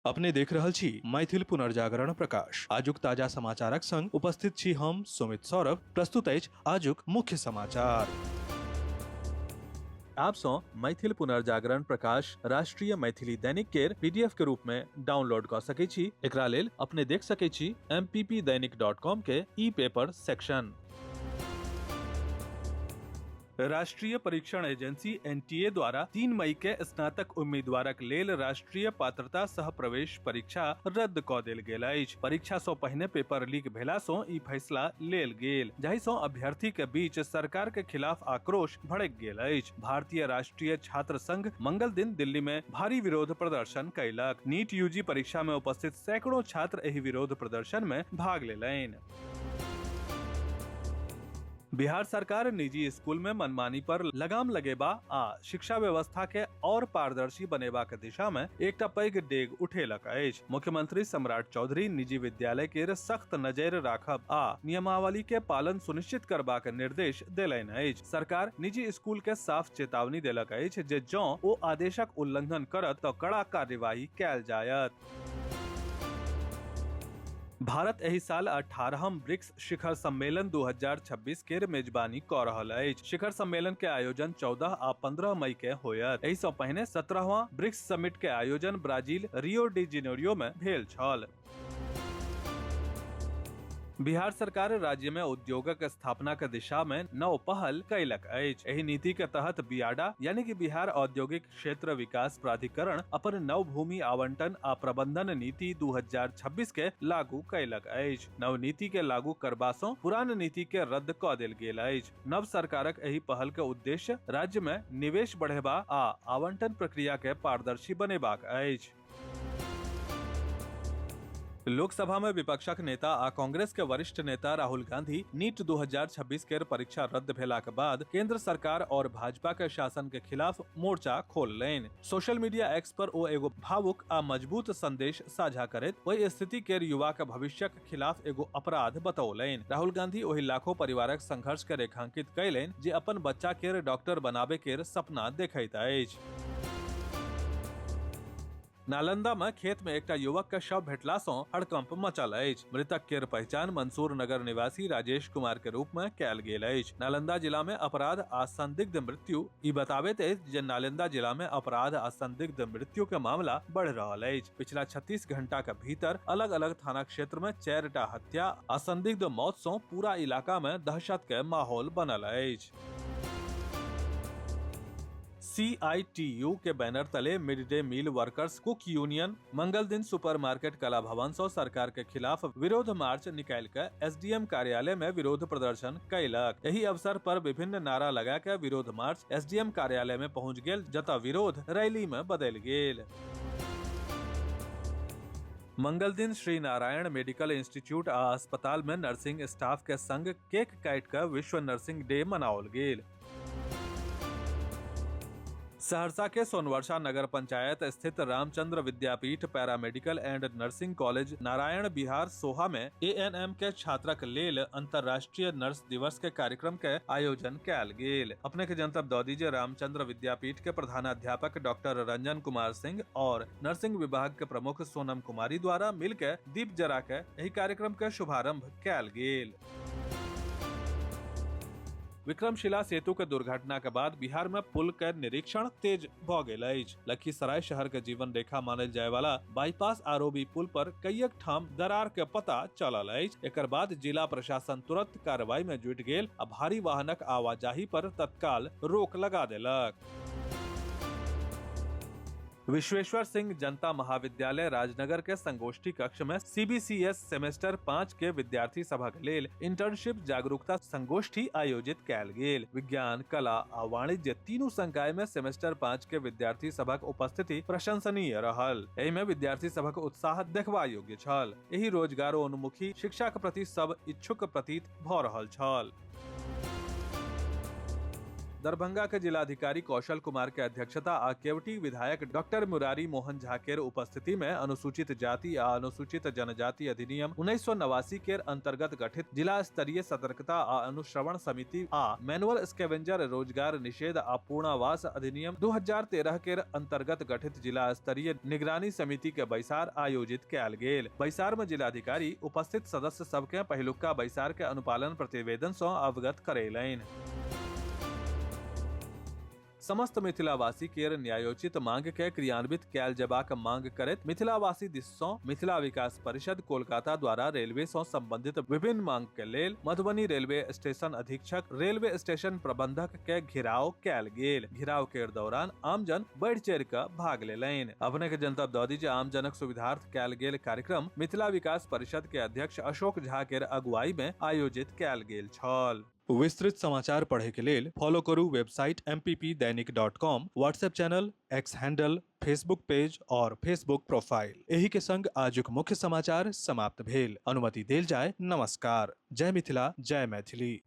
अपने देख रहल छी मैथिल पुनर्जागरण प्रकाश। आजुक ताजा समाचारक संग उपस्थित छी हम सुमित सौरभ। प्रस्तुत अछि आजुक मुख्य समाचार। आप सो मैथिल पुनर्जागरण प्रकाश राष्ट्रीय मैथिली दैनिक केर पीडीएफ के रूप में डाउनलोड कर सकै छी। एकरा लेल अपने देख सकै छी mppdainik.com के ई पेपर सेक्शन। राष्ट्रीय परीक्षण एजेंसी एनटीए द्वारा 3 मई के स्नातक उम्मीदवारक लेल राष्ट्रीय पात्रता सह प्रवेश परीक्षा रद्द क देल गेल अछि। परीक्षा सँ पहिने पेपर लीक भेला सँ ई फैसला लेल गेल, जाहि सँ अभ्यर्थी के बीच सरकार के खिलाफ आक्रोश भड़क गेल अछि। भारतीय राष्ट्रीय छात्र संघ मंगल दिन दिल्ली में भारी विरोध प्रदर्शन कयलक। नीट यूजी परीक्षा में उपस्थित सैकड़ों छात्र एहि विरोध प्रदर्शन में भाग लेलनि। बिहार सरकार निजी स्कूल में मनमानी पर लगाम लगेबा आ शिक्षा व्यवस्था के और पारदर्शी बनेबाक दिशा में एकटा पैघ डेग उठेलक अछि। मुख्यमंत्री सम्राट चौधरी निजी विद्यालय के सख्त नजरि राखब आ नियमावली के पालन सुनिश्चित करबाक निर्देश देलनि अछि। सरकार निजी स्कूल के साफ चेतावनी देलक अछि जे जँ ओ आदेशक उल्लंघन करत तऽ कड़ा कार्यवाही कयल जायत। भारत एहि साल 18हम ब्रिक्स शिखर सम्मेलन 2026 के मेजबानी क रहल अछि। शिखर सम्मेलन के आयोजन 14 आ 15 मई के होयत। एहि सँ पहिने 17वां ब्रिक्स समिट के आयोजन ब्राजील रियो डी जेनेरियो में भेल छल। बिहार सरकार राज्य में उद्योगक स्थापना के दिशा में नव पहल कयलक अछि। एहि नीति के तहत बियाडा यानी कि बिहार औद्योगिक क्षेत्र विकास प्राधिकरण अपन नव भूमि आवंटन आ प्रबंधन नीति 2026 के लागू कयलक अछि। नव नीति के लागू करबा सँ पुरान नीति के रद्द क देल गेल अछि। नव सरकारक एहि पहल के उद्देश्य राज्य में निवेश बढ़ेबा आ आवंटन प्रक्रिया के पारदर्शी बनेबाक अछि। लोकसभा में विपक्षक नेता आ कांग्रेस के वरिष्ठ नेता राहुल गांधी नीट 2026 के परीक्षा रद्द भेला के बाद केंद्र सरकार और भाजपा के शासन के खिलाफ मोर्चा खोललनि। सोशल मीडिया एक्स पर ओ एगो भावुक आ मजबूत संदेश साझा करैत ओहि स्थिति के युवा के भविष्यक खिलाफ एगो अपराध बतौलनि। राहुल गांधी ओहि लाखों परिवारक संघर्ष के रेखांकित कयलनि जे अपन बच्चा के डॉक्टर बनाबे के सपना देखैत अछि। नालंदा में खेत में एकटा युवक के शव भेटला सँ हड़कंप मचल अछि। मृतक केर पहचान मंसूर नगर निवासी राजेश कुमार के रूप में कयल गेल अछि। नालंदा जिला में अपराध आ संदिग्ध मृत्यु ई बताबैत अछि जे नालंदा जिला में अपराध आ संदिग्ध मृत्यु के मामला बढ़ रहल अछि। पिछला 36 घंटा के भीतर अलग अलग थाना क्षेत्र में 4टा हत्या आ संदिग्ध मौत सँ पूरा इलाका में दहशत के माहौल बनल अछि। CITU के बैनर तले mid day meal workers cook union मंगल दिन सुपरमार्केट कला भवन सँ सरकार के खिलाफ विरोध मार्च निकाल के SDM कार्यालय में विरोध प्रदर्शन कयलक। एही अवसर पर विभिन्न नारा लगा के विरोध मार्च SDM कार्यालय में पहुंच गेल, जतऽ विरोध रैली में बदल गेल। मंगल दिन श्री नारायण मेडिकल इंस्टीट्यूट आ अस्पताल में नर्सिंग स्टाफ के संग केक काटि के विश्व नर्सिंग डे मनाओल गेल। सहरसा के सोनवर्षा नगर पंचायत स्थित Ramchandra Vidyapeeth paramedical and nursing college Narayan Bihar Soha में ANM के छात्रक लेल अंतर्राष्ट्रीय नर्स दिवस के कार्यक्रम के आयोजन कयल गेल। अपने के जनतब दऽ दीजिए रामचंद्र विद्यापीठ के प्रधानाध्यापक डॉक्टर रंजन कुमार सिंह और नर्सिंग विभाग के प्रमुख सोनम कुमारी द्वारा मिल के दीप जरा के एहि कार्यक्रम के शुभारंभ कयल गेल। विक्रमशिला सेतु के दुर्घटना के बाद बिहार में पुल के निरीक्षण तेज भ गेल अछि। लखीसराय शहर के जीवन रेखा मानल जाय वाला बाईपास आरओबी पुल पर कईएक ठाम दरार के पता चलल अछि। एकर बाद जिला प्रशासन तुरंत कार्रवाई में जुटि गेल आ भारी वाहनक आवाजाही पर तत्काल रोक लगा देलक। विश्वेश्वर सिंह जनता महाविद्यालय राजनगर के संगोष्ठी कक्ष में CBCS सेमेस्टर 5 के विद्यार्थी सभक लेल इंटर्नशिप जागरूकता संगोष्ठी आयोजित कयल गेल। विज्ञान, कला आ वाणिज्य तीनू संकाय में सेमेस्टर 5 के विद्यार्थी सभक उपस्थिति प्रशंसनीय रहल। एहि में विद्यार्थी सभक उत्साह देखबा योग्य छल। एहि रोजगारोन्मुखी शिक्षा के प्रति सब इच्छुक प्रतीत भ रहल छल। दरभंगा के जिलाधिकारी कौशल कुमार के अध्यक्षता आ केवटी विधायक डॉक्टर मुरारी मोहन झा के उपस्थिति में अनुसूचित जाति आ अनुसूचित जनजाति अधिनियम 1989 के अंतर्गत गठित जिला स्तरीय सतर्कता आ अनुश्रवण समिति आ मैनुअल स्कैवेंजर रोजगार निषेध आ पूर्णावास अधिनियम 2013 के अंतर्गत गठित जिला स्तरीय निगरानी समिति के बैसार आयोजित कयल गेल। बैसार में जिलाधिकारी उपस्थित सदस्य सबके पहिलुका बैसार के अनुपालन प्रतिवेदन से अवगत करेलैन। समस्त मिथिलावासी केर न्यायोचित मांग के क्रियान्वित कयल जेबाक मांग करैत मिथिलावासी दिस सँ मिथिला विकास परिषद कोलकाता द्वारा रेलवे सँ संबंधित विभिन्न मांग के लेल मधुबनी रेलवे स्टेशन अधीक्षक रेलवे स्टेशन प्रबंधक के घेराव कयल गेल। घेराव के दौरान आमजन बढ़ चढ़ कऽ भाग लेलैन। अपने के जनतब दऽ दी जे आमजनक सुविधार्थ कयल गेल कार्यक्रम मिथिला विकास परिषद के अध्यक्ष अशोक झा के अगुवाई में आयोजित कयल गेल छल। विस्तृत समाचार पढ़े के लेल फॉलो करू website mppdainik.com, WhatsApp channel, x handle, Facebook page और फेसबुक प्रोफाइल। एही के संग आजुक मुख्य समाचार समाप्त भेल। अनुमति देल जाय। नमस्कार। जय मिथिला, जय मैथिली।